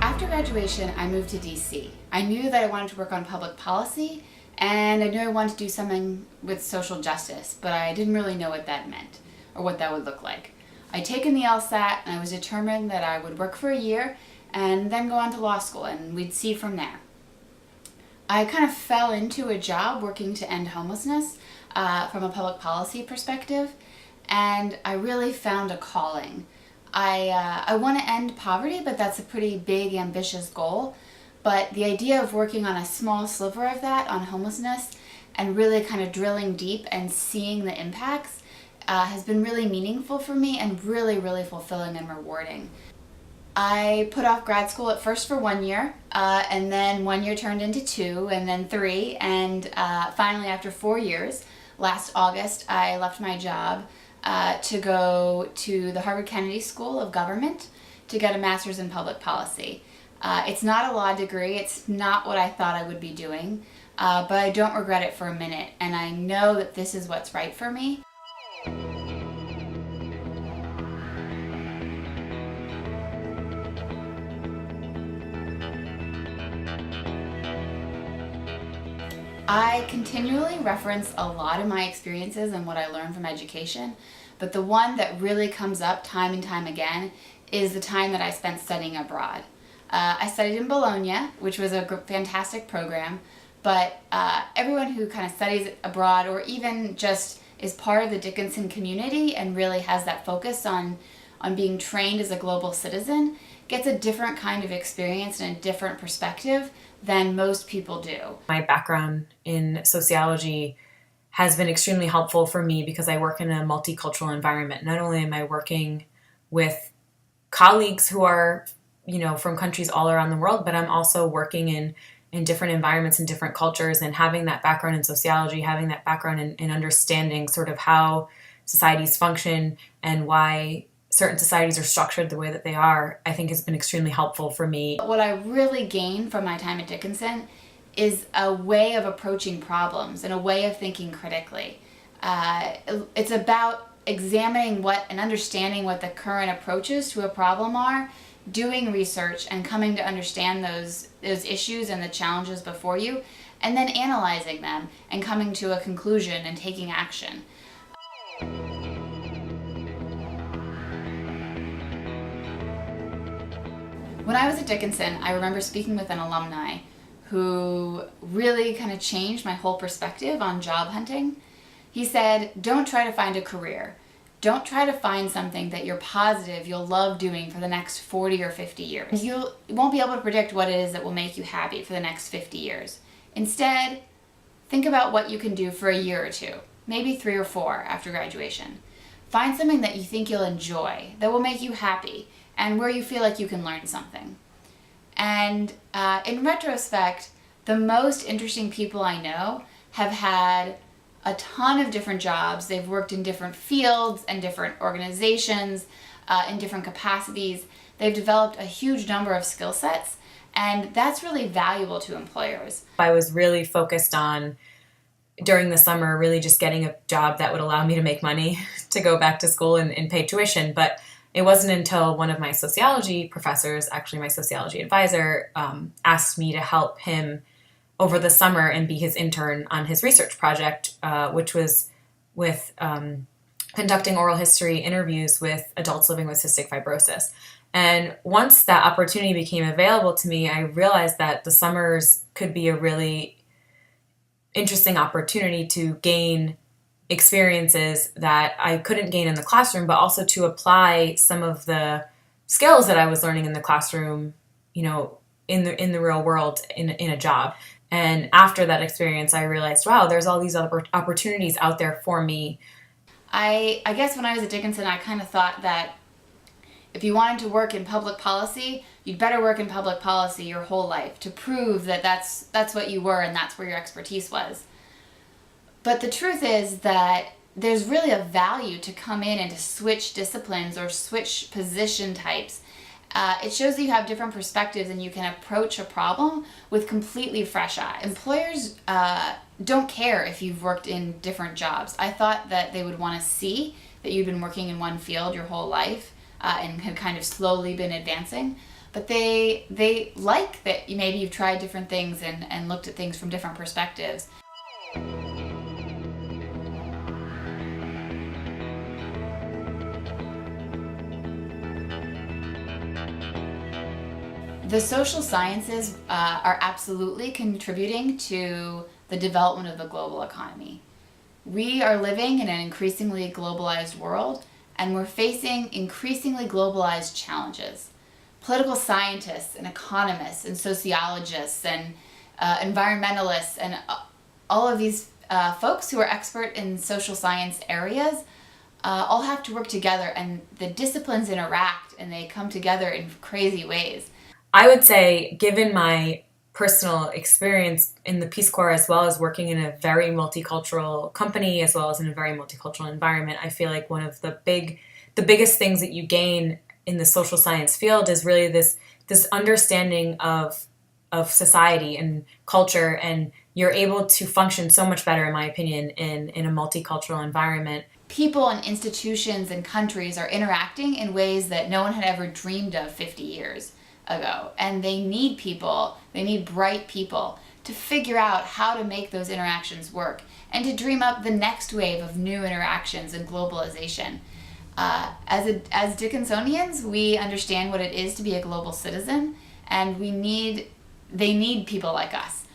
After graduation, I moved to DC. I knew that I wanted to work on public policy, and I knew I wanted to do something with social justice, but I didn't really know what that meant or what that would look like. I'd taken the LSAT, and I was determined that I would work for a year and then go on to law school, and we'd see from there. I kind of fell into a job working to end homelessness from a public policy perspective, and I really found a calling. I want to end poverty, but that's a pretty big, ambitious goal. But the idea of working on a small sliver of that on homelessness and really kind of drilling deep and seeing the impacts has been really meaningful for me and really, really fulfilling and rewarding. I put off grad school at first for 1 year, and then 1 year turned into 2, and then 3, and finally after 4 years, last August, I left my job to go to the Harvard Kennedy School of Government to get a master's in public policy. It's not a law degree, it's not what I thought I would be doing, but I don't regret it for a minute, and I know that this is what's right for me. I continually reference a lot of my experiences and what I learned from education, but the one that really comes up time and time again is the time that I spent studying abroad. I studied in Bologna, which was a fantastic program, but everyone who kind of studies abroad or even just is part of the Dickinson community and really has that focus on being trained as a global citizen gets a different kind of experience and a different perspective than most people do. My background in sociology has been extremely helpful for me because I work in a multicultural environment. Not only am I working with colleagues who are, from countries all around the world, but I'm also working in different environments and different cultures, and having that background in sociology, having that background in understanding sort of how societies function and why certain societies are structured the way that they are, I think has been extremely helpful for me. What I really gained from my time at Dickinson is a way of approaching problems and a way of thinking critically. It's about examining and understanding what the current approaches to a problem are, doing research and coming to understand those issues and the challenges before you, and then analyzing them and coming to a conclusion and taking action. When I was at Dickinson, I remember speaking with an alumni who really kind of changed my whole perspective on job hunting. He said, don't try to find a career. Don't try to find something that you're positive you'll love doing for the next 40 or 50 years. You won't be able to predict what it is that will make you happy for the next 50 years. Instead, think about what you can do for a year or 2, maybe 3 or 4 after graduation. Find something that you think you'll enjoy, that will make you happy, and where you feel like you can learn something. And in retrospect, the most interesting people I know have had a ton of different jobs. They've worked in different fields and different organizations, in different capacities. They've developed a huge number of skill sets, and that's really valuable to employers. I was really focused on, during the summer, really just getting a job that would allow me to make money to go back to school and pay tuition. But it wasn't until one of my sociology professors, actually my sociology advisor, asked me to help him over the summer and be his intern on his research project, which was with conducting oral history interviews with adults living with cystic fibrosis. And once that opportunity became available to me, I realized that the summers could be a really interesting opportunity to gain experiences that I couldn't gain in the classroom, but also to apply some of the skills that I was learning in the classroom, in the real world in a job. And after that experience, I realized, wow, there's all these other opportunities out there for me. I guess when I was at Dickinson, I kind of thought that if you wanted to work in public policy, you'd better work in public policy your whole life to prove that that's what you were and that's where your expertise was. But the truth is that there's really a value to come in and to switch disciplines or switch position types It shows that you have different perspectives and you can approach a problem with completely fresh eyes. Employers don't care if you've worked in different jobs. I thought that they would want to see that you've been working in one field your whole life and had kind of slowly been advancing. But they like that maybe you've tried different things and looked at things from different perspectives. The social sciences are absolutely contributing to the development of the global economy. We are living in an increasingly globalized world, and we're facing increasingly globalized challenges. Political scientists and economists and sociologists and environmentalists and all of these folks who are expert in social science areas all have to work together, and the disciplines interact and they come together in crazy ways. I would say, given my personal experience in the Peace Corps, as well as working in a very multicultural company, as well as in a very multicultural environment, I feel like one of the biggest things that you gain in the social science field is really this understanding of society and culture, and you're able to function so much better, in my opinion, in a multicultural environment. People and institutions and countries are interacting in ways that no one had ever dreamed of 50 years ago, and they need bright people to figure out how to make those interactions work and to dream up the next wave of new interactions and globalization. As Dickinsonians, we understand what it is to be a global citizen, and they need people like us.